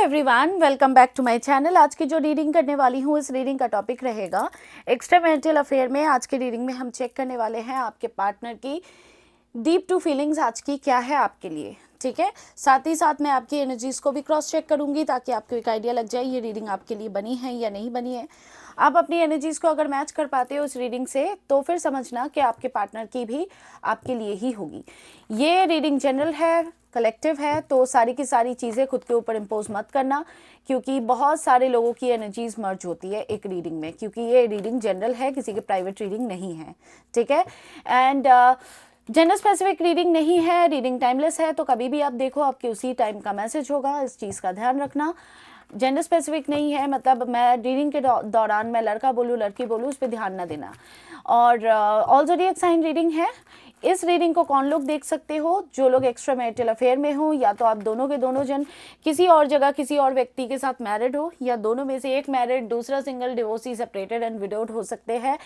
Everyone, welcome back to my channel. आज की जो रीडिंग करने वाली हूँ, इस रीडिंग का टॉपिक रहेगा एक्स्ट्रा मैरिटल अफेयर में। आज की रीडिंग में हम चेक करने वाले हैं आपके पार्टनर की डीप टू फीलिंग्स आज की क्या है आपके लिए, ठीक है। साथ ही साथ मैं आपकी एनर्जीज़ को भी क्रॉस चेक करूँगी ताकि आपको एक आइडिया लग जाए ये रीडिंग आपके लिए बनी है या नहीं बनी है। आप अपनी एनर्जीज़ को अगर मैच कर पाते हो इस रीडिंग से तो फिर समझना कि आपके पार्टनर की भी आपके लिए ही होगी। ये रीडिंग जनरल है, कलेक्टिव है, तो सारी की सारी चीज़ें खुद के ऊपर इम्पोज मत करना, क्योंकि बहुत सारे लोगों की एनर्जीज मर्ज होती है एक रीडिंग में, क्योंकि ये रीडिंग जनरल है, किसी की प्राइवेट रीडिंग नहीं है, ठीक है। एंड जेंडर स्पेसिफिक रीडिंग नहीं है, रीडिंग टाइमलेस है, तो कभी भी आप देखो आपके उसी टाइम का मैसेज होगा, इस चीज़ का ध्यान रखना। जेंडर स्पेसिफिक नहीं है, मतलब मैं रीडिंग के दौरान मैं लड़का बोलूँ लड़की बोलूँ उस पर ध्यान न देना। और ऑल ज़ोडिएक साइन रीडिंग है। इस रीडिंग को कौन लोग देख सकते हो? जो लोग एक्स्ट्रा मैरिटल अफेयर में हो, या तो आप दोनों के दोनों जन किसी और जगह किसी और व्यक्ति के साथ मैरिड हो, या दोनों में से एक मैरिड, दूसरा single, divorcee, separated and widowed हो सकते हैं।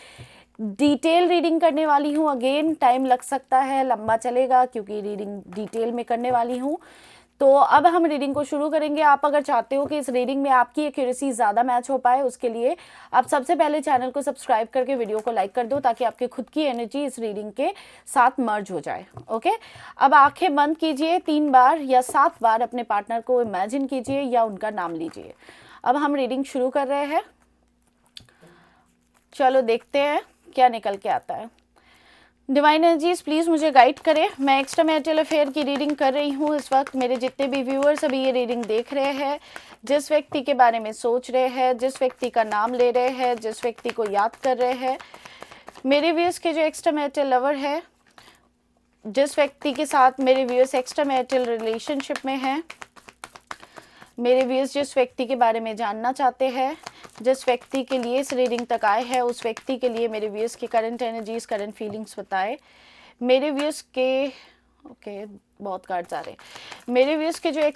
डिटेल रीडिंग करने वाली हूँ, अगेन टाइम लग सकता है, लंबा चलेगा क्योंकि रीडिंग डिटेल में करने वाली हूँ। तो अब हम रीडिंग को शुरू करेंगे। आप अगर चाहते हो कि इस रीडिंग में आपकी एक्यूरेसी ज़्यादा मैच हो पाए, उसके लिए आप सबसे पहले चैनल को सब्सक्राइब करके वीडियो को लाइक कर दो ताकि आपके खुद की एनर्जी इस रीडिंग के साथ मर्ज हो जाए। ओके, अब आंखें बंद कीजिए, 3 बार या 7 बार अपने पार्टनर को इमेजिन कीजिए या उनका नाम लीजिए। अब हम रीडिंग शुरू कर रहे हैं, चलो देखते हैं क्या निकल के आता है। डिवाइन एनर्जीज प्लीज़ मुझे गाइड करें। मैं एक्स्ट्रा मैरिटल अफेयर की रीडिंग कर रही हूँ इस वक्त। मेरे जितने भी व्यूअर्स अभी ये रीडिंग देख रहे हैं, जिस व्यक्ति के बारे में सोच रहे हैं, जिस व्यक्ति का नाम ले रहे हैं, जिस व्यक्ति को याद कर रहे हैं, मेरे व्यूअर्स के जो एक्स्ट्रा मैरिटल लवर है, जिस व्यक्ति के साथ मेरे व्यूअर्स एक्स्ट्रा मैरिटल रिलेशनशिप में हैं, मेरे व्यूअर्स जिस व्यक्ति के बारे में जानना चाहते हैं, जिस व्यक्ति के लिए इस रीडिंग तक आए हैं, उस व्यक्ति के लिए मेरे व्यूअर्स की करंट एनर्जीज, करंट फीलिंग्स बताए। मेरे व्यूअर्स के ओके बहुत कार्ड्स आ रहे हैं। मेरे व्यूअर्स के जो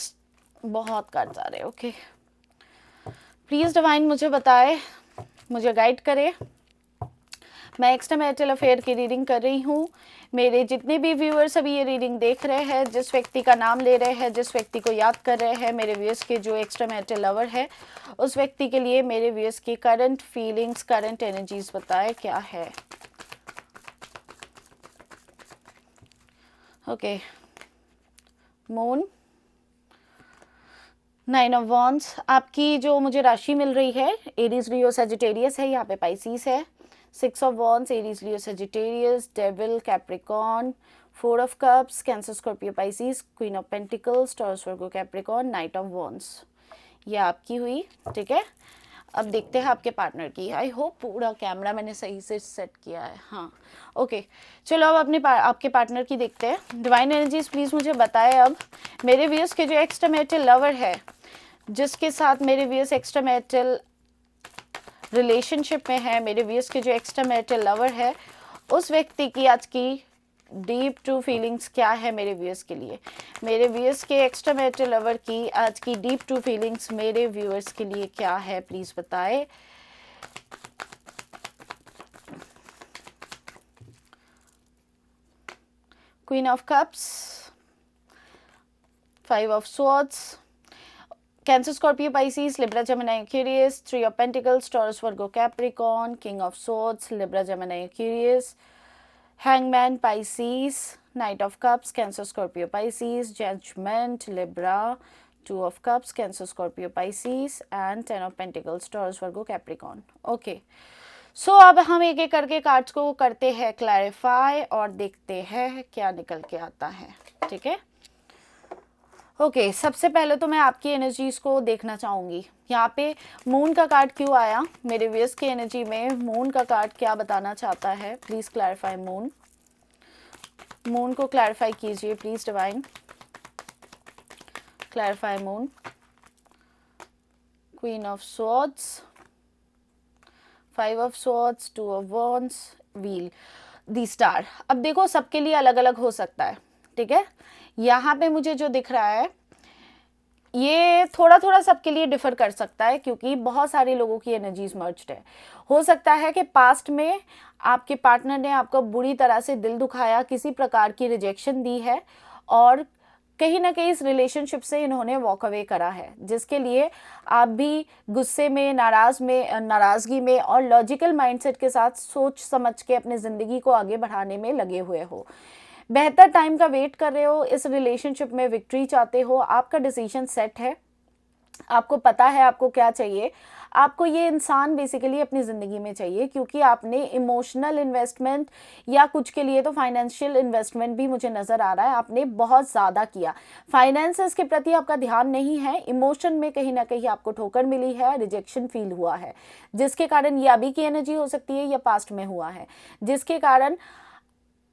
बहुत कार्ड्स आ रहे हैं। ओके, प्लीज़ डिवाइन मुझे बताए, मुझे गाइड करे। मैं एक्स्ट्रा मैरिटल अफेयर की रीडिंग कर रही हूँ। मेरे जितने भी व्यूअर्स अभी ये रीडिंग देख रहे हैं, जिस व्यक्ति का नाम ले रहे हैं, जिस व्यक्ति को याद कर रहे हैं, मेरे व्यूअर्स के जो एक्स्ट्रा मैरिटल लवर है, उस व्यक्ति के लिए मेरे व्यूअर्स की करंट फीलिंग्स, करंट एनर्जीज बताए क्या है। Okay, moon, 9 of wands. आपकी जो मुझे राशि मिल रही है एरीज, लियो, सजिटेरियस है, यहाँ पे पाइसीस है। 6 of wands, Aries, Leo, Sagittarius, devil, Capricorn, 4 of cups, Cancer, Scorpio, Pisces, queen of pentacles, Taurus, Virgo, Capricorn, knight of wands. ये आपकी हुई, ठीक है। अब देखते हैं आपके पार्टनर की। आई होप पूरा कैमरा मैंने सही से सेट किया है। हाँ, ओके, चलो अब अपने आपके पार्टनर की देखते हैं। डिवाइन एनर्जीज प्लीज़ मुझे बताएं अब मेरे व्यूअर्स के जो एक्स्ट्रा मैरिटल लवर है, जिसके साथ मेरे व्यूअर्स एक्स्ट्रा मैरिटल रिलेशनशिप में है, मेरे व्यूअर्स के जो एक्स्ट्रा मैरिटल लवर है, उस व्यक्ति की आज की डीप टू फीलिंग्स क्या है मेरे व्यूअर्स के लिए। मेरे व्यूअर्स के एक्स्ट्रा मैरिटल लवर की आज की डीप टू फीलिंग्स मेरे व्यूअर्स के लिए क्या है, प्लीज़ बताएं। Queen of cups, 5 of swords, Cancer, Scorpio, Pisces, Libra, Gemini, Aquarius, 3 of pentacles, Taurus, Virgo, Capricorn, king of swords, Libra, Gemini, Aquarius, hangman, Pisces, knight of cups, Cancer, Scorpio, Pisces, judgement, Libra, 2 of cups, Cancer, Scorpio, Pisces and 10 of pentacles, Taurus, Virgo, Capricorn. Okay, so अब हम एक एक करके cards को करते हैं clarify और देखते हैं क्या निकल के आता है, ठीक है। ओके, सबसे पहले तो मैं आपकी एनर्जीज को देखना चाहूँगी। यहाँ पे मून का कार्ड क्यों आया? मेरे व्यूअर्स की एनर्जी में मून का कार्ड क्या बताना चाहता है? Please clarify moon. मून को क्लैरिफाई कीजिए please divine. Clarify moon. Queen of swords, 5 of swords, 2 of wands, wheel, the star. अब देखो सबके लिए अलग अलग हो सकता है, ठीक है। यहाँ पे मुझे जो दिख रहा है ये थोड़ा थोड़ा सबके लिए डिफर कर सकता है, क्योंकि बहुत सारे लोगों की एनर्जीज मर्ज्ड है। हो सकता है कि पास्ट में आपके पार्टनर ने आपको बुरी तरह से दिल दुखाया, किसी प्रकार की रिजेक्शन दी है, और कहीं ना कहीं इस रिलेशनशिप से इन्होंने वॉक अवे करा है, जिसके लिए आप भी गुस्से में, नाराज़गी में और लॉजिकल माइंडसेट के साथ सोच समझ के अपनी ज़िंदगी को आगे बढ़ाने में लगे हुए हो। बेहतर टाइम का वेट कर रहे हो, इस रिलेशनशिप में विक्ट्री चाहते हो, आपका डिसीजन सेट है, आपको पता है आपको क्या चाहिए। आपको ये इंसान बेसिकली अपनी ज़िंदगी में चाहिए, क्योंकि आपने इमोशनल इन्वेस्टमेंट या कुछ के लिए तो फाइनेंशियल इन्वेस्टमेंट भी मुझे नज़र आ रहा है, आपने बहुत ज़्यादा किया। फाइनेंसेस के प्रति आपका ध्यान नहीं है, इमोशन में कहीं ना कहीं आपको ठोकर मिली है, रिजेक्शन फील हुआ है, जिसके कारण ये अभी की एनर्जी हो सकती है या पास्ट में हुआ है, जिसके कारण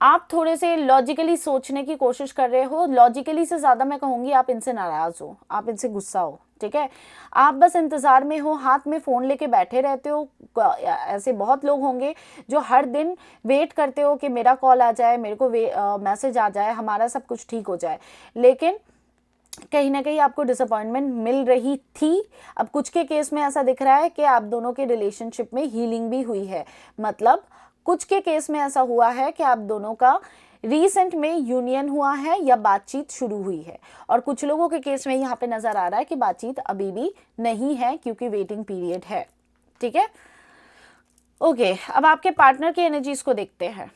आप थोड़े से लॉजिकली सोचने की कोशिश कर रहे हो। लॉजिकली से ज़्यादा मैं कहूँगी आप इनसे नाराज़ हो, आप इनसे गुस्सा हो, ठीक है। आप बस इंतज़ार में हो, हाथ में फ़ोन लेके बैठे रहते हो। ऐसे बहुत लोग होंगे जो हर दिन वेट करते हो कि मेरा कॉल आ जाए, मेरे को मैसेज आ जाए, हमारा सब कुछ ठीक हो जाए, लेकिन कहीं ना कहीं आपको डिसअपॉइंटमेंट मिल रही थी। अब कुछ के केस में ऐसा दिख रहा है कि आप दोनों के रिलेशनशिप में हीलिंग भी हुई है, मतलब कुछ के केस में ऐसा हुआ है कि आप दोनों का रीसेंट में यूनियन हुआ है या बातचीत शुरू हुई है, और कुछ लोगों के केस में यहाँ पे नज़र आ रहा है कि बातचीत अभी भी नहीं है, क्योंकि वेटिंग पीरियड है, ठीक है। ओके, अब आपके पार्टनर की एनर्जीज को देखते हैं।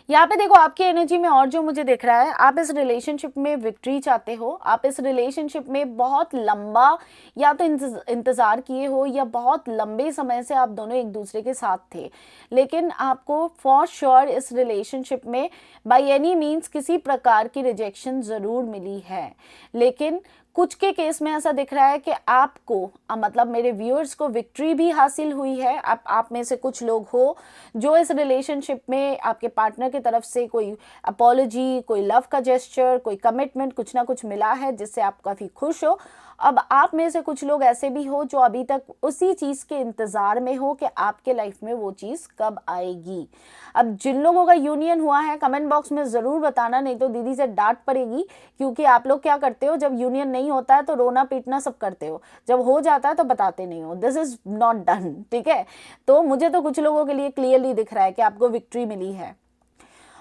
यहाँ पे देखो आपकी एनर्जी में और जो मुझे दिख रहा है, आप इस रिलेशनशिप में विक्ट्री चाहते हो। आप इस रिलेशनशिप में बहुत लंबा या तो इंतज़ार किए हो, या बहुत लंबे समय से आप दोनों एक दूसरे के साथ थे, लेकिन आपको फॉर श्योर इस रिलेशनशिप में बाय एनी मीन्स किसी प्रकार की रिजेक्शन ज़रूर मिली है। लेकिन कुछ के केस में ऐसा दिख रहा है कि आपको मतलब मेरे व्यूअर्स को विक्ट्री भी हासिल हुई है। आप में से कुछ लोग हो जो इस रिलेशनशिप में आपके पार्टनर की तरफ से कोई अपॉलॉजी, कोई लव का जेस्चर, कोई कमिटमेंट, कुछ ना कुछ मिला है जिससे आप काफ़ी खुश हो। अब आप में से कुछ लोग ऐसे भी हो जो अभी तक उसी चीज़ के इंतज़ार में हो कि आपके लाइफ में वो चीज़ कब आएगी। अब जिन लोगों का यूनियन हुआ है कमेंट बॉक्स में ज़रूर बताना, नहीं तो दीदी से डांट पड़ेगी, क्योंकि आप लोग क्या करते हो, जब यूनियन नहीं होता है तो रोना पीटना सब करते हो, जब हो जाता है तो बताते नहीं हो। दिस इज़ नॉट डन, ठीक है। तो मुझे तो कुछ लोगों के लिए क्लियरली दिख रहा है कि आपको विक्ट्री मिली है,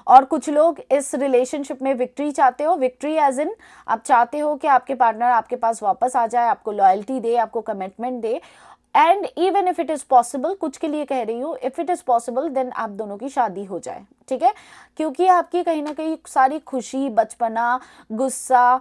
और कुछ लोग इस रिलेशनशिप में विक्ट्री चाहते हो। विक्ट्री एज इन आप चाहते हो कि आपके पार्टनर आपके पास वापस आ जाए, आपको लॉयल्टी दे, आपको कमिटमेंट दे, and even if it is possible, कुछ के लिए कह रही हूँ, if it is possible then आप दोनों की शादी हो जाए, ठीक है। क्योंकि आपकी कहीं ना कहीं सारी खुशी, बचपना, गुस्सा,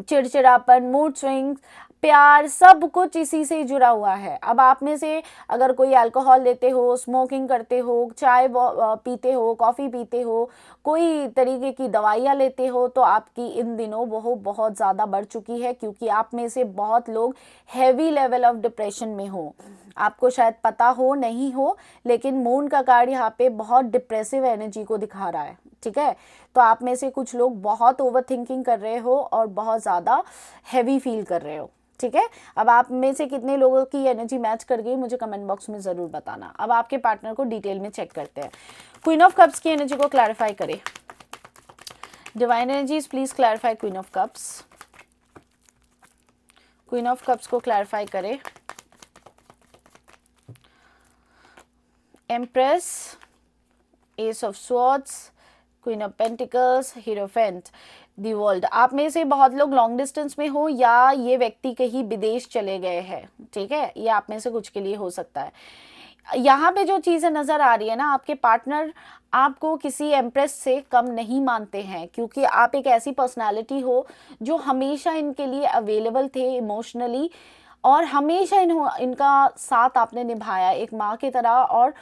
चिड़चिड़ापन, मूड स्विंग्स, प्यार, सब कुछ इसी से जुड़ा हुआ है। अब आप में से अगर कोई अल्कोहल लेते हो, स्मोकिंग करते हो, चाय पीते हो, कॉफ़ी पीते हो, कोई तरीके की दवाइयाँ लेते हो, तो आपकी इन दिनों वो बहुत ज़्यादा बढ़ चुकी है, क्योंकि आप में से बहुत लोग हैवी लेवल ऑफ डिप्रेशन में हो। आपको शायद पता हो नहीं हो, लेकिन मून का कार्ड यहाँ पे बहुत डिप्रेसिव एनर्जी को दिखा रहा है, ठीक है। तो आप में से कुछ लोग बहुत ओवर थिंकिंग कर रहे हो और बहुत ज़्यादा हैवी फील कर रहे हो, ठीक है। अब आप में से कितने लोगों की एनर्जी मैच कर गई मुझे कमेंट बॉक्स में ज़रूर बताना। अब आपके पार्टनर को डिटेल में चेक करते हैं। क्वीन ऑफ कप्स की एनर्जी को क्लैरिफाई करें। Divine energies please clarify queen of cups. Queen of cups को क्लैरिफाई करें। Empress, ace of swords, queen of pentacles, hierophant, the world. आप में से बहुत लोग लॉन्ग डिस्टेंस में हो, या ये व्यक्ति कहीं विदेश चले गए हैं, ठीक है। ये आप में से कुछ के लिए हो सकता है। यहाँ पे जो चीज़ें नज़र आ रही है ना, आपके पार्टनर आपको किसी एम्प्रेस से कम नहीं मानते हैं, क्योंकि आप एक ऐसी पर्सनालिटी हो जो हमेशा इनके लिए अवेलेबल थे इमोशनली, और हमेशा इनका साथ आपने निभाया एक माँ की तरह। और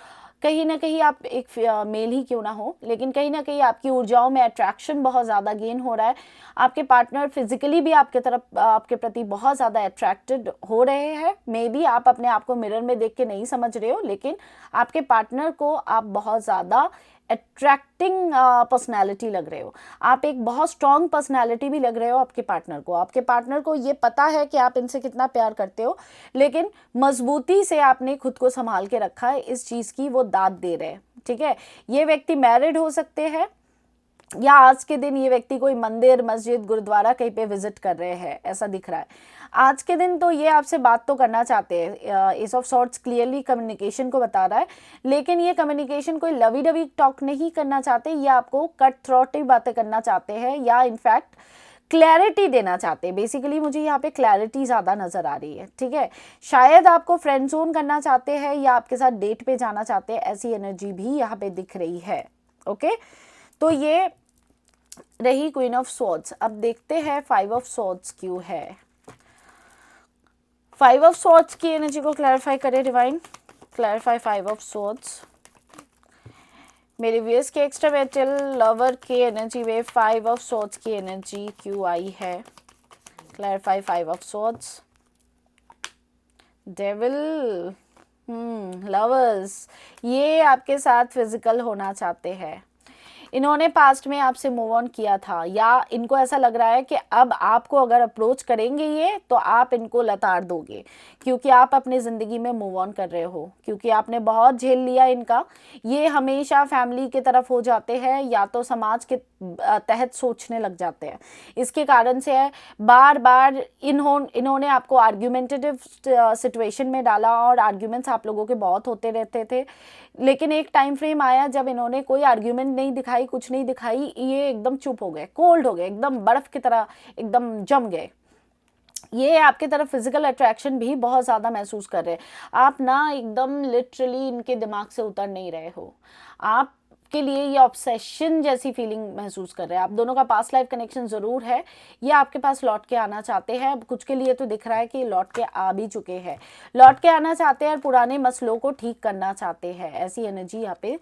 कहीं ना कहीं आप एक मेल ही क्यों ना हो, लेकिन कहीं ना कहीं आपकी ऊर्जाओं में अट्रैक्शन बहुत ज़्यादा गेन हो रहा है। आपके पार्टनर फिजिकली भी आपके प्रति बहुत ज़्यादा अट्रैक्टेड हो रहे हैं। मे बी आप अपने आप को मिरर में देख के नहीं समझ रहे हो, लेकिन आपके पार्टनर को आप बहुत ज़्यादा अट्रैक्टिंग पर्सनैलिटी लग रहे हो। आप एक बहुत स्ट्रॉन्ग पर्सनैलिटी भी लग रहे हो आपके पार्टनर को। आपके पार्टनर को ये पता है कि आप इनसे कितना प्यार करते हो, लेकिन मजबूती से आपने खुद को संभाल के रखा है, इस चीज़ की वो दाद दे रहे हैं, ठीक है। ये व्यक्ति मैरिड हो सकते हैं, या आज के दिन ये व्यक्ति कोई मंदिर, मस्जिद, गुरुद्वारा कहीं पे विजिट कर रहे हैं, ऐसा दिख रहा है। आज के दिन तो ये आपसे बात तो करना चाहते हैं, as of sorts clearly communication को बता रहा है, लेकिन ये कम्युनिकेशन कोई लवी डवी टॉक नहीं करना चाहते, ये आपको कट थ्रोटी बातें करना चाहते हैं, या इनफैक्ट क्लैरिटी देना चाहते हैं। बेसिकली मुझे यहाँ पे क्लैरिटी ज़्यादा नज़र आ रही है, ठीक है। शायद आपको फ्रेंड जोन करना चाहते हैं या आपके साथ डेट पे जाना चाहते हैं, ऐसी एनर्जी भी यहाँ पे दिख रही है। ओके, तो ये रही क्वीन ऑफ स्वॉर्ड्स। अब देखते हैं 5 ऑफ स्वॉर्ड्स क्यों है। 5 ऑफ स्वॉर्ड्स की एनर्जी को क्लैरिफाई करें डिवाइन, क्लैरिफाई 5 ऑफ स्वॉर्ड्स। मेरे व्यूअर्स के एक्स्ट्रामेरिटल लवर की एनर्जी में 5 ऑफ स्वॉर्ड्स की एनर्जी क्यों आई है, clarify 5 of swords. Devil, lovers, ये आपके साथ फिजिकल होना चाहते हैं। इन्होंने पास्ट में आपसे मूव ऑन किया था, या इनको ऐसा लग रहा है कि अब आपको अगर अप्रोच करेंगे ये तो आप इनको लताड़ दोगे, क्योंकि आप अपनी ज़िंदगी में मूव ऑन कर रहे हो, क्योंकि आपने बहुत झेल लिया इनका। ये हमेशा फैमिली की तरफ हो जाते हैं या तो समाज के तहत सोचने लग जाते हैं। इसके कारण से है बार बार इन्होंने आपको आर्ग्यूमेंटेटिव सिचुएशन में डाला और आर्ग्यूमेंट्स आप लोगों के बहुत होते रहते थे, लेकिन एक टाइम फ्रेम आया जब इन्होंने कोई आर्ग्यूमेंट नहीं दिखाई, कुछ नहीं दिखाई, ये एकदम चुप हो गए, कोल्ड हो गए, एकदम बर्फ की तरह एकदम जम गए। ये आपके तरफ फिजिकल अट्रैक्शन भी बहुत ज़्यादा महसूस कर रहे हैं। आप ना एकदम लिटरली इनके दिमाग से उतर नहीं रहे हो, आप के लिए ये ऑब्सेशन जैसी फीलिंग महसूस कर रहे हैं। आप दोनों का पास्ट लाइफ कनेक्शन ज़रूर है, ये आपके पास लौट के आना चाहते हैं। कुछ के लिए तो दिख रहा है कि लौट के आ भी चुके हैं, लौट के आना चाहते हैं और पुराने मसलों को ठीक करना चाहते हैं, ऐसी एनर्जी यहाँ पे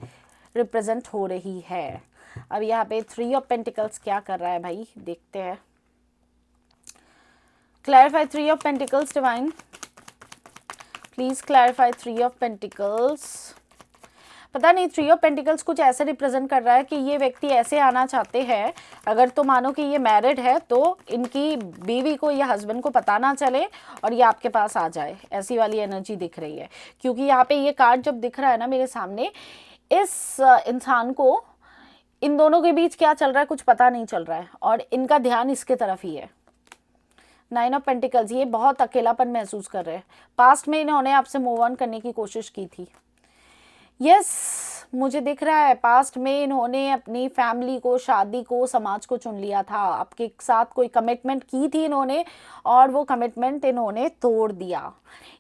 रिप्रेजेंट हो रही है। अब यहाँ पे 3 ऑफ पेंटिकल्स क्या कर रहा है भाई, देखते हैं। Clarify 3 of pentacles divine, please clarify 3 of pentacles. पता नहीं 3 ऑफ पेंटिकल्स कुछ ऐसे रिप्रेजेंट कर रहा है कि ये व्यक्ति ऐसे आना चाहते हैं, अगर तो मानो कि ये मैरिड है तो इनकी बीवी को या हस्बैंड को पता ना चले और ये आपके पास आ जाए, ऐसी वाली एनर्जी दिख रही है। क्योंकि यहाँ पे ये कार्ड जब दिख रहा है ना मेरे सामने, इस इंसान को इन दोनों के बीच क्या चल रहा है कुछ पता नहीं चल रहा है और इनका ध्यान इसके तरफ ही है। 9 ऑफ पेंटिकल्स, ये बहुत अकेलापन महसूस कर रहे हैं। पास्ट में इन्होंने आपसे मूव ऑन करने की कोशिश की थी, यस मुझे दिख रहा है पास्ट में इन्होंने अपनी फैमिली को, शादी को, समाज को चुन लिया था। आपके साथ कोई कमिटमेंट की थी इन्होंने और वो कमिटमेंट इन्होंने तोड़ दिया।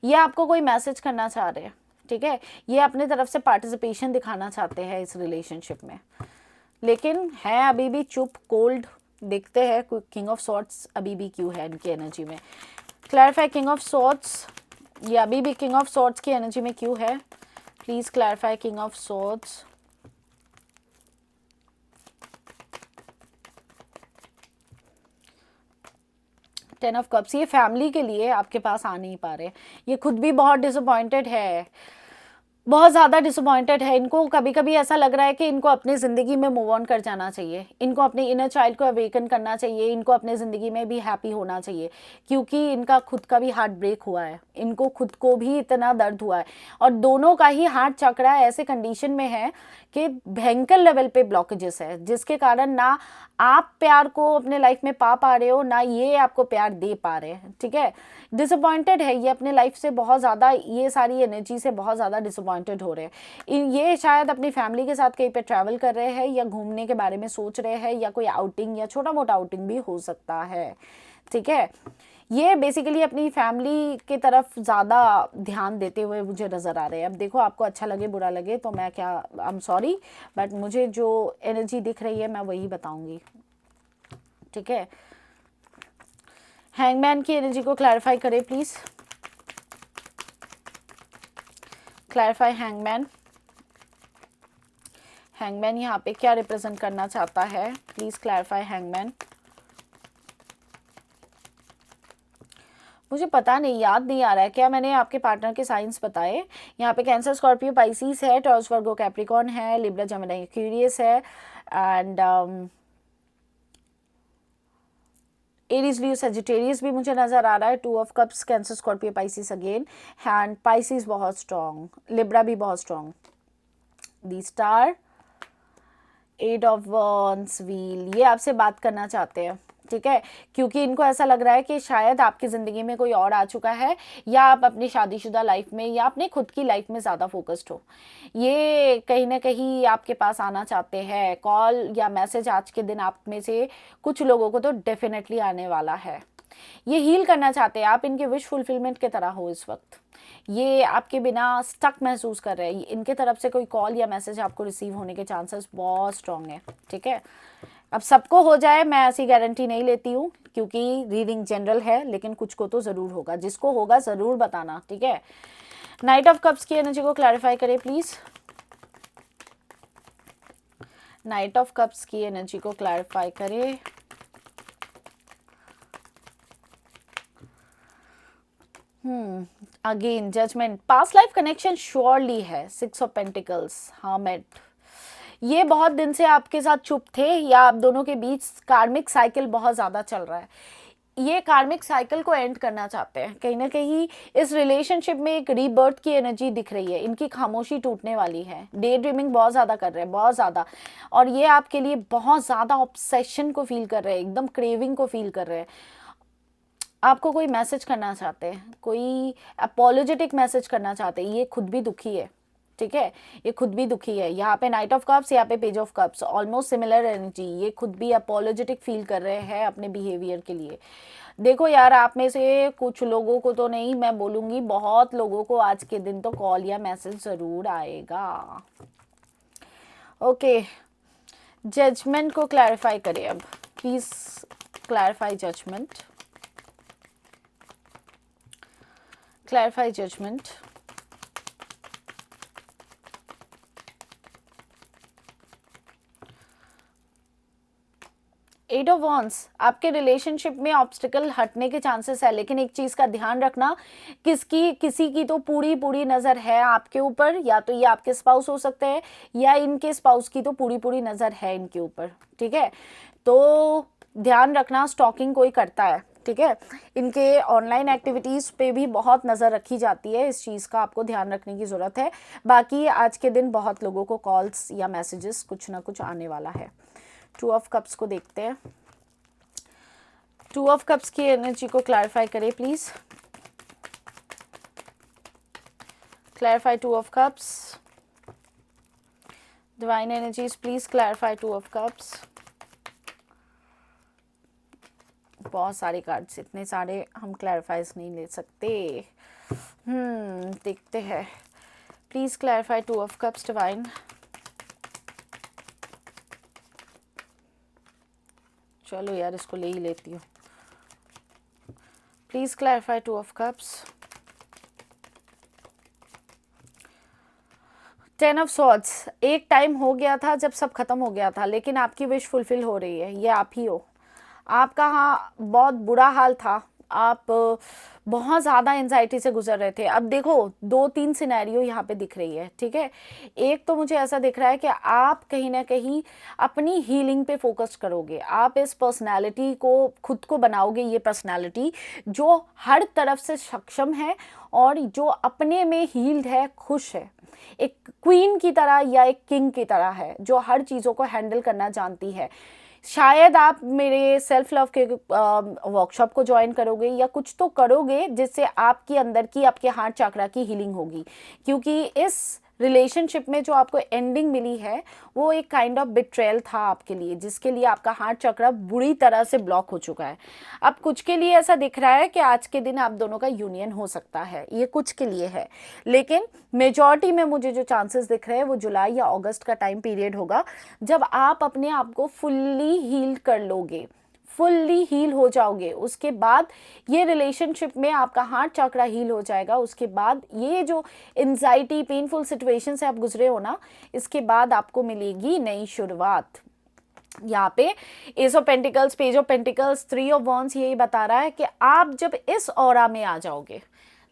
ये आपको कोई मैसेज करना चाह रहे हैं, ठीक है। ये अपने तरफ से पार्टिसिपेशन दिखाना चाहते हैं इस रिलेशनशिप में, लेकिन है अभी भी चुप, कोल्ड। देखते हैं किंग ऑफ सॉर्ट्स अभी भी क्यों है इनकी एनर्जी में। क्लैरिफाई किंग ऑफ सॉर्ट्स, ये अभी भी किंग ऑफ सॉर्ट्स की एनर्जी में क्यों है, please clarify king of swords. Ten of cups, ये फैमिली के लिए आपके पास आ नहीं पा रहे, ये खुद भी बहुत डिसअपॉइंटेड है, बहुत ज़्यादा डिसअपॉइंटेड है। इनको कभी कभी ऐसा लग रहा है कि इनको अपनी ज़िंदगी में मूव ऑन कर जाना चाहिए, इनको अपने इनर चाइल्ड को अवेकन करना चाहिए, इनको अपने ज़िंदगी में भी हैप्पी होना चाहिए, क्योंकि इनका खुद का भी हार्ट ब्रेक हुआ है, इनको खुद को भी इतना दर्द हुआ है और दोनों का ही हार्ट चक्रा ऐसे कंडीशन में है कि भयंकर लेवल पे ब्लॉकेजेस है, जिसके कारण ना आप प्यार को अपने लाइफ में पा रहे हो, ना ये आपको प्यार दे पा रहे हैं, ठीक है। डिसअपॉइंटेड है ये अपने लाइफ से बहुत ज़्यादा, ये सारी एनर्जी से बहुत ज़्यादा डिसअपॉइंटेड हो रहे हैं। ये शायद अपनी फैमिली के साथ कहीं पे ट्रैवल कर रहे हैं या घूमने के बारे में सोच रहे हैं या कोई आउटिंग या छोटा मोटा आउटिंग भी हो सकता है, ठीक है। ये बेसिकली अपनी फैमिली की तरफ ज़्यादा ध्यान देते हुए मुझे नज़र आ रहे हैं। अब देखो आपको अच्छा लगे बुरा लगे तो मैं क्या, आई एम सॉरी, बट मुझे जो एनर्जी दिख रही है मैं वही बताऊंगी, ठीक है। हैंगमैन की एनर्जी को क्लैरिफाई करें प्लीज, क्लैरिफाई हैंगमैन। हैंगमैन यहाँ पे क्या रिप्रेजेंट करना चाहता है, प्लीज क्लैरिफाई हैंगमैन। मुझे पता नहीं, याद नहीं आ रहा है क्या मैंने आपके पार्टनर के साइंस बताए। यहाँ पे कैंसर, स्कॉर्पियो, पाइसिस है, टॉरस, वर्गो, कैप्रिकॉर्न है, लिब्रा, जेमिनी, एक्वेरियस है एंड एरीज, लियो, सजिटेरियस भी मुझे नज़र आ रहा है। 2 of cups, Cancer, Scorpio, Pisces again and Pisces बहुत स्ट्रॉन्ग, लिब्रा भी बहुत strong, the star. Eight of wands, wheel, ये आपसे बात करना चाहते हैं, ठीक है, क्योंकि इनको ऐसा लग रहा है कि शायद आपकी ज़िंदगी में कोई और आ चुका है, या आप अपनी शादीशुदा लाइफ में या अपने खुद की लाइफ में ज़्यादा फोकस्ड हो। ये कहीं ना कहीं आपके पास आना चाहते हैं। कॉल या मैसेज आज के दिन आप में से कुछ लोगों को तो डेफिनेटली आने वाला है। ये हील करना चाहते हैं, आप इनके विश फुलफिलमेंट की तरह हो इस वक्त। ये आपके बिना स्टक महसूस कर रहे हैं, इनके तरफ से कोई कॉल या मैसेज आपको रिसीव होने के चांसेस बहुत स्ट्रांग है, ठीक है। अब सबको हो जाए मैं ऐसी गारंटी नहीं लेती हूँ, क्योंकि रीडिंग जनरल है, लेकिन कुछ को तो ज़रूर होगा, जिसको होगा ज़रूर बताना, ठीक है। नाइट ऑफ कप्स की एनर्जी को क्लैरिफाई करें प्लीज़। नाइट ऑफ कप्स की एनर्जी को क्लैरिफाई करें। Again judgement, past life connection surely है। सिक्स ऑफ पेंटिकल्स, हर्मिट, ये बहुत दिन से आपके साथ चुप थे, या आप दोनों के बीच कार्मिक साइकिल बहुत ज़्यादा चल रहा है। ये कार्मिक साइकिल को एंड करना चाहते हैं। कहीं ना कहीं इस रिलेशनशिप में एक रीबर्थ की एनर्जी दिख रही है। इनकी खामोशी टूटने वाली है। डे ड्रीमिंग बहुत ज़्यादा कर रहे हैं, बहुत ज़्यादा, और ये आपके लिए बहुत ज़्यादा ऑब्सेशन को फील कर रहे हैं, एकदम क्रेविंग को फील कर रहे हैं। आपको कोई मैसेज करना चाहते हैं, कोई अपोलोजेटिक मैसेज करना चाहते हैं। ये खुद भी दुखी है, ठीक है, ये खुद भी दुखी है। यहाँ पे नाइट ऑफ कप्स, यहाँ पे page of cups, almost similar energy. ये खुद भी अपोलोजेटिक फील कर रहे हैं अपने बिहेवियर के लिए। देखो यार, आप में से कुछ लोगों को तो नहीं, मैं बोलूँगी बहुत लोगों को आज के दिन तो कॉल या मैसेज ज़रूर आएगा। ओके, जजमेंट को क्लैरिफाई करें अब please. Clarify judgement, clarify judgement. Eight of wands, आपके रिलेशनशिप में ऑब्स्टिकल हटने के चांसेस है, लेकिन एक चीज़ का ध्यान रखना, किसी की तो पूरी पूरी नज़र है आपके ऊपर। या तो ये आपके स्पाउस हो सकते हैं, या इनके स्पाउस की तो पूरी पूरी नज़र है इनके ऊपर, ठीक है। तो ध्यान रखना, स्टॉकिंग कोई करता है, ठीक है। इनके ऑनलाइन एक्टिविटीज़ पे भी बहुत नज़र रखी जाती है, इस चीज़ का आपको ध्यान रखने की ज़रूरत है। बाकी आज के दिन बहुत लोगों को कॉल्स या मैसेजेस कुछ ना कुछ आने वाला है। टू ऑफ कप्स को देखते हैं। टू ऑफ कप्स की एनर्जी को क्लैरिफाई करें please. Clarify two of cups. Divine energies please clarify two of cups. बहुत सारे कार्ड्स, इतने सारे हम क्लैरिफाइज नहीं ले सकते। देखते हैं, please clarify two of cups divine. चलो यार, इसको ले ही लेती हूँ। Please clarify two of cups. Ten of swords, एक टाइम हो गया था जब सब खत्म हो गया था, लेकिन आपकी विश फुलफिल हो रही है। ये आप ही हो। आपका हाँ बहुत बुरा हाल था, आप बहुत ज़्यादा एंजाइटी से गुजर रहे थे। अब देखो, दो तीन सिनेरियो यहाँ पे दिख रही है, ठीक है। एक तो मुझे ऐसा दिख रहा है कि आप कहीं ना कहीं अपनी हीलिंग पे फोकस करोगे। आप इस पर्सनालिटी को, खुद को बनाओगे, ये पर्सनालिटी जो हर तरफ से सक्षम है और जो अपने में हील्ड है, खुश है, एक क्वीन की तरह या एक किंग की तरह है, जो हर चीज़ों को हैंडल करना जानती है। शायद आप मेरे सेल्फ लव के वर्कशॉप को ज्वाइन करोगे, या कुछ तो करोगे जिससे आपके अंदर की, आपके हार्ट चक्रा की हीलिंग होगी। क्योंकि इस रिलेशनशिप में जो आपको एंडिंग मिली है वो एक काइंड ऑफ बिट्रेयल था आपके लिए, जिसके लिए आपका हार्ट चक्र बुरी तरह से ब्लॉक हो चुका है। अब कुछ के लिए ऐसा दिख रहा है कि आज के दिन आप दोनों का यूनियन हो सकता है, ये कुछ के लिए है। लेकिन मेजॉरिटी में मुझे जो चांसेस दिख रहे हैं वो जुलाई या अगस्त का टाइम पीरियड होगा, जब आप अपने आप को फुल्ली हील कर लोगे, फुल्ली हील हो जाओगे। उसके बाद ये रिलेशनशिप में आपका हार्ट चक्रा हील हो जाएगा। उसके बाद ये जो एंजाइटी, पेनफुल सिचुएशन से आप गुजरे हो ना, इसके बाद आपको मिलेगी नई शुरुआत। यहाँ पे S of pentacles, page of pentacles, three of wands यही बता रहा है कि आप जब इस ऑरा में आ जाओगे,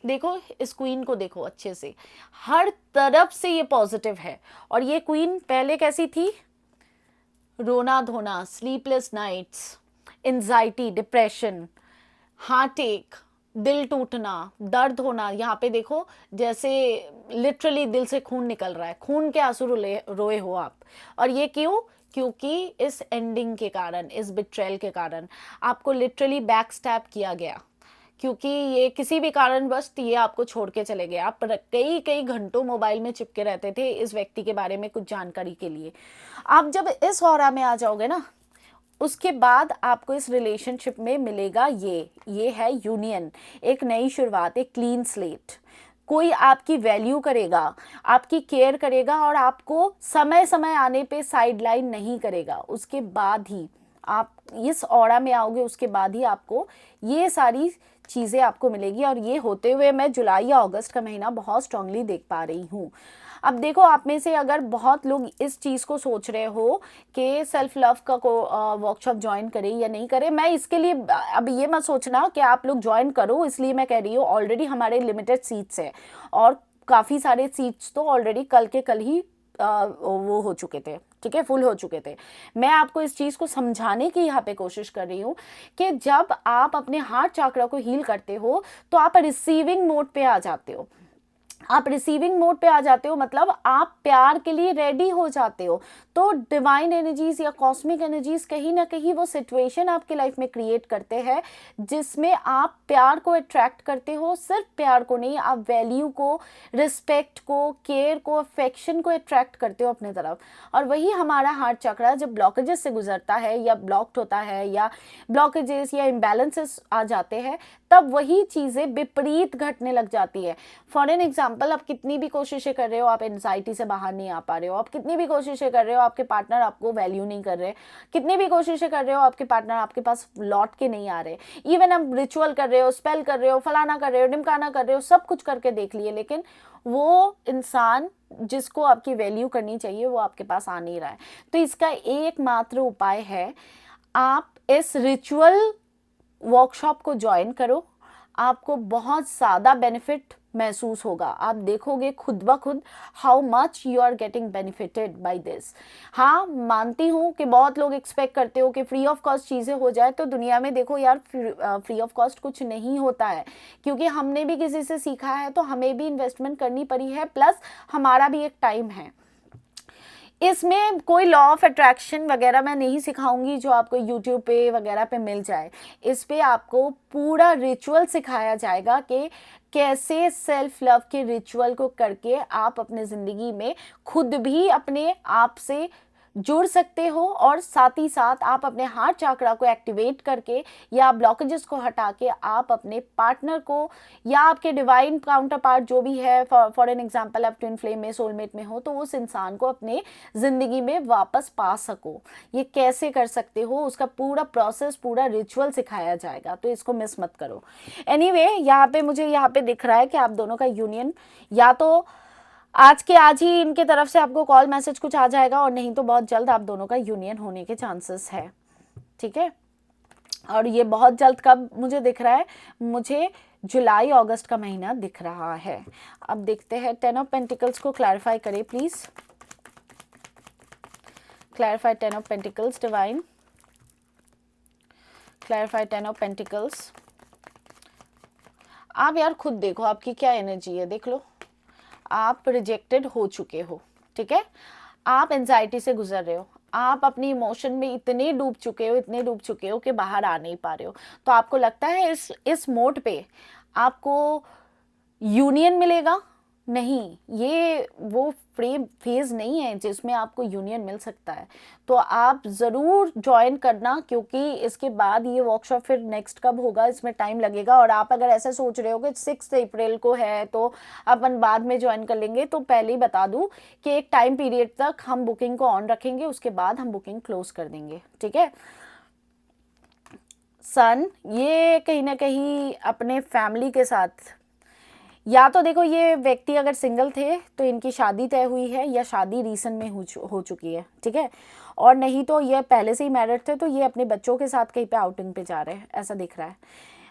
देखो इस क्वीन को देखो अच्छे से, हर तरफ से ये पॉजिटिव है। और ये क्वीन पहले कैसी थी? रोना धोना, sleepless nights, anxiety, depression, heartache, दिल टूटना, दर्द होना, यहाँ पे देखो जैसे लिटरली दिल से खून निकल रहा है, खून के आंसू रोए हो आप। और ये क्यों? क्योंकि इस एंडिंग के कारण, इस बिट्रेल के कारण आपको लिटरली बैक स्टैब किया गया, क्योंकि ये किसी भी कारणवश ये आपको छोड़ के चले गए। आप कई कई घंटों मोबाइल में चिपके रहते थे इस व्यक्ति के बारे में कुछ जानकारी के लिए। आप जब इस ऑरा में आ जाओगे ना, उसके बाद आपको इस रिलेशनशिप में मिलेगा ये है यूनियन, एक नई शुरुआत, एक क्लीन स्लेट। कोई आपकी वैल्यू करेगा, आपकी केयर करेगा और आपको समय समय आने पे साइडलाइन नहीं करेगा। उसके बाद ही आप इस ऑरा में आओगे, उसके बाद ही आपको ये सारी चीज़ें आपको मिलेगी। और ये होते हुए मैं जुलाई या अगस्त का महीना बहुत स्ट्रांगली देख पा रही हूँ। अब देखो, आप में से अगर बहुत लोग इस चीज़ को सोच रहे हो कि सेल्फ लव का वर्कशॉप ज्वाइन करें या नहीं करें, मैं इसके लिए अब ये मत सोचना कि आप लोग ज्वाइन करो, इसलिए मैं कह रही हूँ। ऑलरेडी हमारे लिमिटेड सीट्स है और काफ़ी सारे सीट्स तो ऑलरेडी कल के कल ही वो हो चुके थे, ठीक है, फुल हो चुके थे। मैं आपको इस चीज़ को समझाने की यहाँ पे कोशिश कर रही हूँ कि जब आप अपने हार्ट चक्र को हील करते हो तो आप रिसीविंग मोड पे आ जाते हो। आप रिसीविंग मोड पे आ जाते हो, मतलब आप प्यार के लिए रेडी हो जाते हो। तो डिवाइन एनर्जीज या कॉस्मिक एनर्जीज कहीं ना कहीं वो सिचुएशन आपके लाइफ में क्रिएट करते हैं जिसमें आप प्यार को अट्रैक्ट करते हो। सिर्फ प्यार को नहीं, आप वैल्यू को, रिस्पेक्ट को, केयर को, अफेक्शन को अट्रैक्ट करते हो अपने तरफ। और वही हमारा हार्ट चक्र जब ब्लॉकेजेस से गुजरता है या ब्लॉक्ड होता है या ब्लॉकेजेस या इम्बैलेंसेस आ जाते हैं, तब वही चीज़ें विपरीत घटने लग जाती है। फॉर एन एग्जाम्पल, आप कितनी भी कोशिशें कर रहे हो, आप एंजाइटी से बाहर नहीं आ पा रहे हो। आप कितनी भी कोशिशें कर रहे हो, आपके पार्टनर आपको वैल्यू नहीं कर रहे। कितनी भी कोशिशें कर रहे हो, आपके पार्टनर आपके पास लौट के नहीं आ रहे। इवन आप रिचुअल कर रहे हो, स्पेल कर रहे हो, फलाना कर रहे हो, ढिमकाना कर रहे हो, सब कुछ करके देख लिए, लेकिन वो इंसान जिसको आपकी वैल्यू करनी चाहिए वो आपके पास आ नहीं रहा है। तो इसका एकमात्र उपाय है, आप इस रिचुअल वर्कशॉप को ज्वाइन करो। आपको बहुत ज़्यादा बेनिफिट महसूस होगा। आप देखोगे खुद ब खुद how much you are getting benefited by this. हाँ, मानती हूँ कि बहुत लोग एक्सपेक्ट करते हो कि फ्री ऑफ कॉस्ट चीज़ें हो जाए। तो दुनिया में देखो यार, फ्री ऑफ कॉस्ट कुछ नहीं होता है, क्योंकि हमने भी किसी से सीखा है तो हमें भी इन्वेस्टमेंट करनी पड़ी है, प्लस हमारा भी एक टाइम है। इसमें कोई लॉ ऑफ अट्रैक्शन वगैरह मैं नहीं सिखाऊंगी जो आपको यूट्यूब पे वगैरह पे मिल जाए। इस पे आपको पूरा रिचुअल सिखाया जाएगा कि कैसे सेल्फ लव के रिचुअल को करके आप अपने ज़िंदगी में खुद भी अपने आप से जुड़ सकते हो और साथ ही साथ आप अपने हार्ट चक्र को एक्टिवेट करके या ब्लॉकेजेस को हटा के आप अपने पार्टनर को या आपके डिवाइन काउंटर पार्ट जो भी है, फॉर एन एग्जांपल आप ट्विन फ्लेम में, सोलमेट में हो, तो उस इंसान को अपने ज़िंदगी में वापस पा सको। ये कैसे कर सकते हो, उसका पूरा प्रोसेस, पूरा रिचुअल सिखाया जाएगा, तो इसको मिस मत करो। एनीवे, यहाँ पे मुझे यहाँ पे दिख रहा है कि आप दोनों का यूनियन या तो आज के आज ही इनके तरफ से आपको कॉल मैसेज कुछ आ जाएगा, और नहीं तो बहुत जल्द आप दोनों का यूनियन होने के चांसेस है, ठीक है। और ये बहुत जल्द कब मुझे दिख रहा है, मुझे जुलाई अगस्त का महीना दिख रहा है। अब देखते हैं 10 ऑफ पेंटिकल्स को क्लैरिफाई करें please. Clarify 10 of pentacles divine, clarify 10 of pentacles. आप यार खुद देखो आपकी क्या एनर्जी है, देख लो। आप रिजेक्टेड हो चुके हो, ठीक है। आप एंजाइटी से गुजर रहे हो, आप अपनी इमोशन में इतने डूब चुके हो, इतने डूब चुके हो कि बाहर आ नहीं पा रहे हो। तो आपको लगता है इस मोड पे आपको यूनियन मिलेगा? नहीं, ये वो फेज नहीं है जिसमें आपको यूनियन मिल सकता है। तो आप ज़रूर ज्वाइन करना, क्योंकि इसके बाद ये वर्कशॉप फिर नेक्स्ट कब होगा इसमें टाइम लगेगा। और आप अगर ऐसा सोच रहे हो कि 6 अप्रैल को है तो अपन बाद में ज्वाइन कर लेंगे, तो पहले ही बता दूं कि एक टाइम पीरियड तक हम बुकिंग को ऑन रखेंगे, उसके बाद हम बुकिंग क्लोज कर देंगे, ठीक है। सन, ये कहीं ना कहीं अपने फैमिली के साथ, या तो देखो ये व्यक्ति अगर सिंगल थे तो इनकी शादी तय हुई है या शादी रीसेंट में हो चुकी है, ठीक है। और नहीं तो ये पहले से ही मैरिड थे, तो ये अपने बच्चों के साथ कहीं पे आउटिंग पे जा रहे हैं, ऐसा दिख रहा है।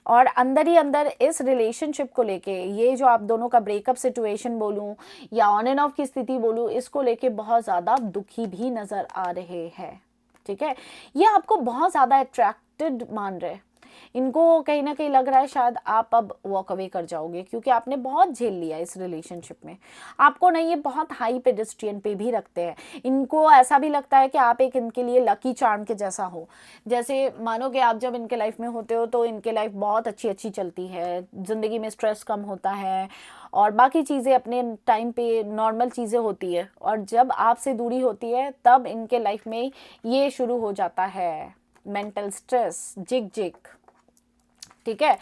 और अंदर ही अंदर इस रिलेशनशिप को लेके, ये जो आप दोनों का ब्रेकअप सिचुएशन बोलूँ या ऑन एंड ऑफ की स्थिति बोलूँ, इसको लेके बहुत ज़्यादा दुखी भी नज़र आ रहे हैं, ठीक है। ये आपको बहुत ज़्यादा अट्रैक्ट रिजेक्टेड मान रहे हैं। इनको कहीं ना कहीं लग रहा है शायद आप अब वॉक अवे कर जाओगे, क्योंकि आपने बहुत झेल लिया इस रिलेशनशिप में। आपको नहीं, ये बहुत हाई पेडेस्ट्रियन पे भी रखते हैं। इनको ऐसा भी लगता है कि आप एक इनके लिए लकी चार्म के जैसा हो। जैसे मानो कि आप जब इनके लाइफ में होते हो तो इनके लाइफ बहुत अच्छी अच्छी चलती है, ज़िंदगी में स्ट्रेस कम होता है और बाकी चीज़ें अपने टाइम पे नॉर्मल चीज़ें होती है। और जब आपसे दूरी होती है तब इनके लाइफ में ये शुरू हो जाता है मेंटल स्ट्रेस, जिग जिग। ठीक है,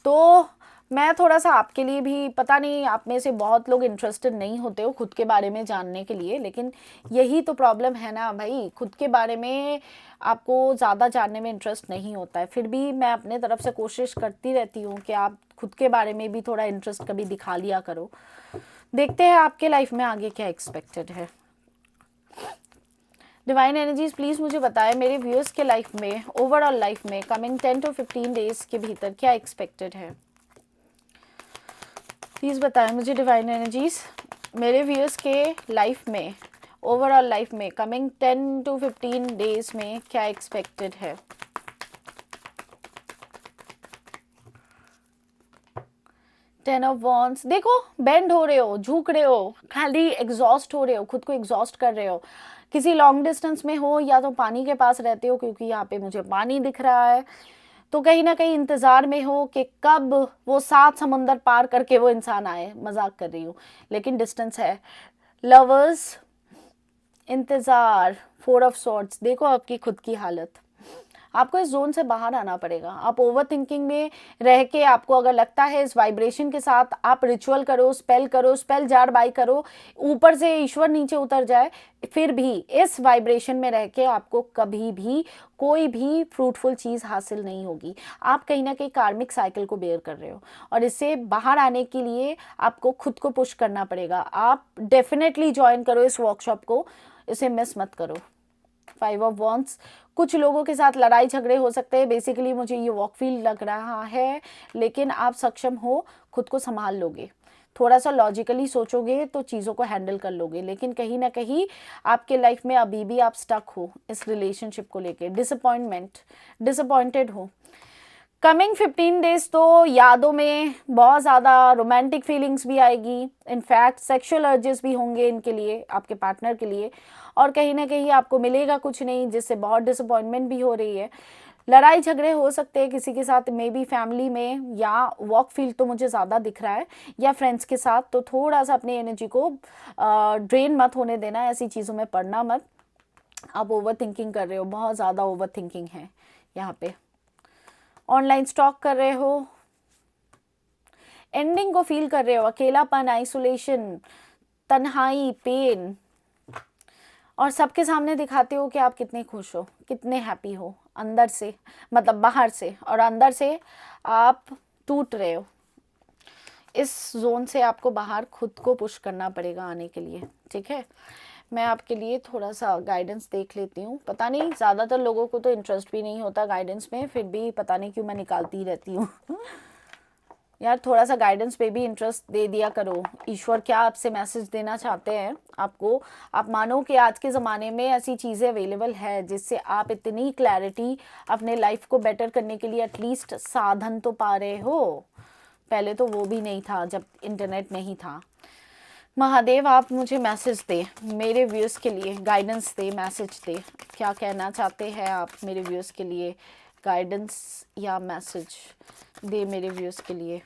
तो मैं थोड़ा सा आपके लिए भी, पता नहीं आप में से बहुत लोग इंटरेस्टेड नहीं होते हो खुद के बारे में जानने के लिए, लेकिन यही तो प्रॉब्लम है ना भाई, खुद के बारे में आपको ज़्यादा जानने में इंटरेस्ट नहीं होता है। फिर भी मैं अपने तरफ से कोशिश करती रहती हूँ कि आप खुद के बारे में भी थोड़ा इंटरेस्ट कभी दिखा लिया करो। देखते हैं आपके लाइफ में आगे क्या एक्सपेक्टेड है। डिवाइन एनर्जीज प्लीज़ मुझे बताएं मेरे व्यूअर्स के लाइफ में, ओवरऑल लाइफ में कमिंग 10 to 15 डेज के भीतर क्या एक्सपेक्टेड है। प्लीज़ बताएं मुझे डिवाइन एनर्जीज मेरे व्यूअर्स के लाइफ में, ओवरऑल लाइफ में कमिंग 10 to 15 डेज में क्या एक्सपेक्टेड है। टेन ऑफ वॉन्ड्स, देखो बेंड हो रहे हो, झुक रहे हो, खाली एग्जॉस्ट हो रहे हो, खुद को एग्जॉस्ट कर रहे हो। किसी लॉन्ग डिस्टेंस में हो या तो पानी के पास रहते हो, क्योंकि यहाँ पे मुझे पानी दिख रहा है, तो कहीं ना कहीं इंतज़ार में हो कि कब वो 7 समुंदर पार करके वो इंसान आए। मजाक कर रही हूँ, लेकिन डिस्टेंस है। लवर्स, इंतज़ार, 4 ऑफ सॉर्ड्स, देखो आपकी खुद की हालत। आपको इस जोन से बाहर आना पड़ेगा। आप ओवर थिंकिंग में रह के, आपको अगर लगता है इस वाइब्रेशन के साथ आप रिचुअल करो, स्पेल जार बाई करो, ऊपर से ईश्वर नीचे उतर जाए, फिर भी इस वाइब्रेशन में रह के आपको कभी भी कोई भी फ्रूटफुल चीज़ हासिल नहीं होगी। आप कहीं ना कहीं कार्मिक साइकिल को बेयर कर रहे हो और इससे बाहर आने के लिए आपको खुद को पुश करना पड़ेगा। आप डेफिनेटली ज्वाइन करो इस वर्कशॉप को, इसे मिस मत करो। 5 ऑफ वॉन्ड्स, कुछ लोगों के साथ लड़ाई झगड़े हो सकते हैं। बेसिकली मुझे ये वॉक फील लग रहा है, लेकिन आप सक्षम हो, खुद को संभाल लोगे, थोड़ा सा लॉजिकली सोचोगे तो चीज़ों को हैंडल कर लोगे। लेकिन कहीं ना कहीं आपके लाइफ में अभी भी आप स्टक हो इस रिलेशनशिप को लेके, डिसअपॉइंटेड हो। कमिंग 15 डेज तो यादों में बहुत ज़्यादा रोमांटिक फीलिंग्स भी आएगी, इनफैक्ट सेक्सुअल अर्जेस भी होंगे इनके लिए, आपके पार्टनर के लिए, और कहीं ना कहीं आपको मिलेगा कुछ नहीं, जिससे बहुत डिसअपॉइंटमेंट भी हो रही है। लड़ाई झगड़े हो सकते हैं किसी के साथ, मे बी फैमिली में, या वर्क फील्ड तो मुझे ज़्यादा दिख रहा है, या फ्रेंड्स के साथ। तो थोड़ा सा अपनी एनर्जी को ड्रेन मत होने देना, ऐसी चीज़ों में पड़ना मत। आप ओवर थिंकिंग कर रहे हो, बहुत ज़्यादा ओवर थिंकिंग है यहाँ पे। ऑनलाइन स्टॉक कर रहे हो, एंडिंग को फील कर रहे हो, अकेलापन, आइसोलेशन, तन्हाई, पेन, और सबके सामने दिखाते हो कि आप कितने खुश हो, कितने हैप्पी हो अंदर से, मतलब बाहर से, और अंदर से आप टूट रहे हो। इस जोन से आपको बाहर खुद को पुश करना पड़ेगा आने के लिए। ठीक है, मैं आपके लिए थोड़ा सा गाइडेंस देख लेती हूँ। पता नहीं, ज़्यादातर लोगों को तो इंटरेस्ट भी नहीं होता गाइडेंस में, फिर भी पता नहीं क्यों मैं निकालती ही रहती हूँ। यार थोड़ा सा गाइडेंस पे भी इंटरेस्ट दे दिया करो। ईश्वर क्या आपसे मैसेज देना चाहते हैं आपको। आप मानो कि आज के ज़माने में ऐसी चीज़ें अवेलेबल है जिससे आप इतनी क्लैरिटी अपने लाइफ को बेटर करने के लिए एटलीस्ट साधन तो पा रहे हो। पहले तो वो भी नहीं था, जब इंटरनेट नहीं था। महादेव आप मुझे मैसेज दे, मेरे व्यूअर्स के लिए गाइडेंस दे, मैसेज दे, क्या कहना चाहते हैं आप मेरे व्यूअर्स के लिए, गाइडेंस या मैसेज दे मेरे व्यूअर्स के लिए।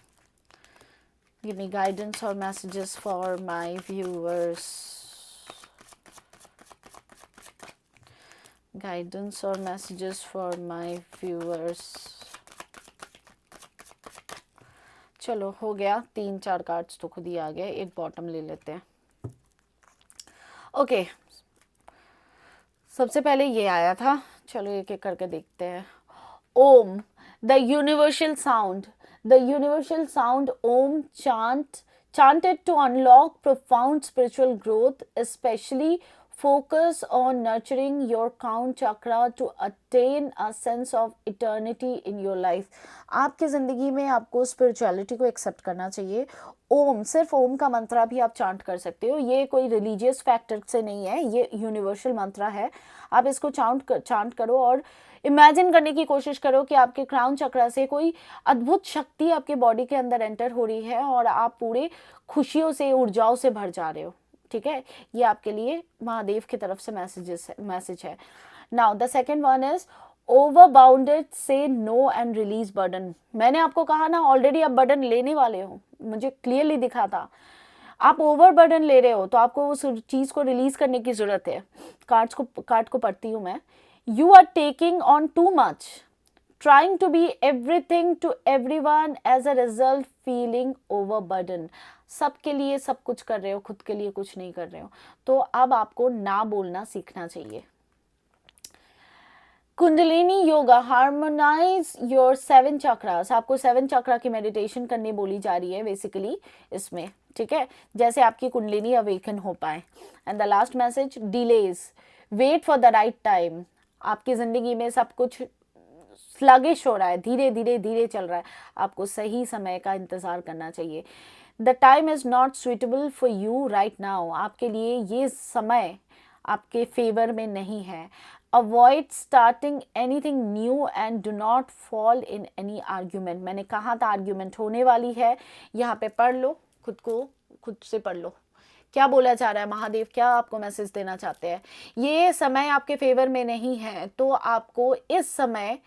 गिव मी गाइडेंस और messages for my viewers, guidance और मैसेजेस फॉर माय व्यूअर्स। चलो हो गया, 3-4 कार्ड्स तो खुद ही आ गए, एक बॉटम ले लेते हैं। ओके, सबसे पहले ये आया था, चलो एक एक करके देखते हैं। Om, the universal sound Om chanted to unlock profound spiritual growth, especially Focus on nurturing your crown chakra to attain a sense of eternity in your life. आपकी ज़िंदगी में आपको स्पिरिचुअलिटी को एक्सेप्ट करना चाहिए. ओम, सिर्फ ओम का मंत्रा भी आप चांट कर सकते हो. ये कोई रिलीजियस फैक्टर से नहीं है, ये यूनिवर्सल मंत्रा है. आप इसको चांट करो और इमेजिन करने की कोशिश करो कि आपके क्राउन चक्रा से कोई अद्भुत शक्ति आपके बॉडी के अंदर एंटर हो रही है और आप पूरे खुशियों से, ऊर्जाओं से भर जा रहे हो. ठीक है, ये आपके लिए महादेव की तरफ से मैसेज है. Now the second one is overbounded, say no and release burden. मैंने आपको कहा ना, ऑलरेडी आप बर्डन लेने वाले हो, मुझे क्लियरली दिखा था. आप ओवर बर्डन ले रहे हो तो आपको उस चीज को रिलीज करने की जरूरत है. कार्ड को पढ़ती हूँ मैं. You are taking on too much, trying to be everything to everyone, as a result feeling overburdened. सबके लिए सब कुछ कर रहे हो, खुद के लिए कुछ नहीं कर रहे हो. तो अब आपको ना बोलना सीखना चाहिए. Kundalini yoga, harmonise your 7 chakras. आपको 7 चक्रा की मेडिटेशन करनी बोली जा रही है बेसिकली इसमें. ठीक है, जैसे आपकी कुंडलिनी अवेकन हो पाए. And the last message, delays, wait for the right time. आपकी जिंदगी में सब कुछ स्लगिश हो रहा है, धीरे चल रहा है. आपको सही समय का इंतजार करना चाहिए. The time is not suitable for you right now. आपके लिए ये समय आपके फेवर में नहीं है. Avoid starting anything new and do not fall in any argument. मैंने कहा था आर्ग्यूमेंट होने वाली है. यहाँ पे पढ़ लो, खुद से पढ़ लो क्या बोला जा रहा है, महादेव क्या आपको मैसेज देना चाहते हैं. ये समय आपके फेवर में नहीं है, तो आपको इस समय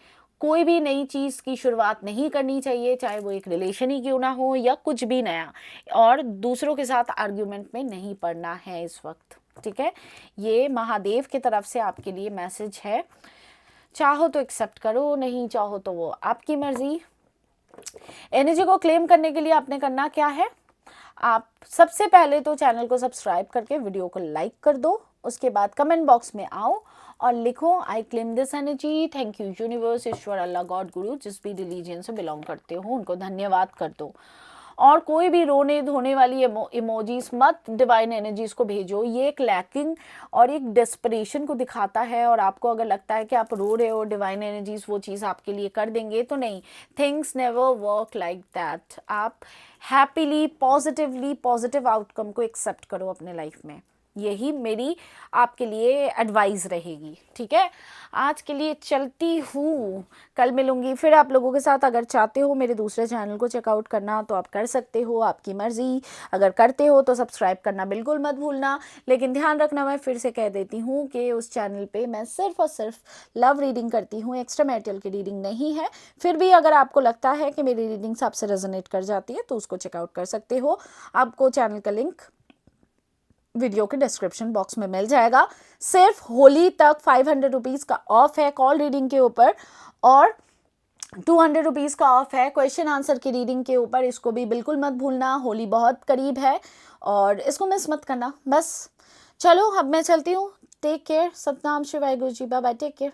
कोई भी नई चीज़ की शुरुआत नहीं करनी चाहिए, चाहे वो एक रिलेशन ही क्यों ना हो या कुछ भी नया. और दूसरों के साथ आर्ग्यूमेंट में नहीं पड़ना है इस वक्त. ठीक है, ये महादेव की तरफ से आपके लिए मैसेज है. चाहो तो एक्सेप्ट करो, नहीं चाहो तो वो आपकी मर्जी. एनर्जी को क्लेम करने के लिए आपने करना क्या है, आप सबसे पहले तो चैनल को सब्सक्राइब करके वीडियो को लाइक कर दो. उसके बाद कमेंट बॉक्स में आओ और लिखो I claim this energy, thank you universe, Ishwar, Allah, God, गुरु, जिस भी रिलीजन से बिलोंग करते हो उनको धन्यवाद कर दो. और कोई भी रोने धोने वाली इमोजीज मत डिवाइन एनर्जीज को भेजो. ये एक लैकिंग और एक डेस्परेशन को दिखाता है. और आपको अगर लगता है कि आप रो रहे हो, डिवाइन एनर्जीज वो चीज़ आपके लिए कर देंगे, तो नहीं. Things never work like that. आप हैप्पीली, पॉजिटिव आउटकम को एक्सेप्ट करो अपने लाइफ में. यही मेरी आपके लिए एडवाइस रहेगी. ठीक है, आज के लिए चलती हूँ. कल मिलूंगी फिर आप लोगों के साथ. अगर चाहते हो मेरे दूसरे चैनल को चेकआउट करना तो आप कर सकते हो, आपकी मर्जी. अगर करते हो तो सब्सक्राइब करना बिल्कुल मत भूलना. लेकिन ध्यान रखना, मैं फिर से कह देती हूँ कि उस चैनल पे मैं सिर्फ और सिर्फ लव रीडिंग करती हूँ, एक्स्ट्रा मैरिटल की रीडिंग नहीं है. फिर भी अगर आपको लगता है कि मेरी रीडिंग्स आपसे रेजोनेट कर जाती है तो उसको चेकआउट कर सकते हो. आपको चैनल का लिंक वीडियो के डिस्क्रिप्शन बॉक्स में मिल जाएगा. सिर्फ होली तक 500 रुपीज़ का ऑफ है कॉल रीडिंग के ऊपर, और 200 रुपीज़ का ऑफ है क्वेश्चन आंसर की रीडिंग के ऊपर. इसको भी बिल्कुल मत भूलना, होली बहुत करीब है और इसको मिस मत करना. बस चलो अब मैं चलती हूँ. Take care. Satnam Shivaya Guru ji. Bye bye. Take care.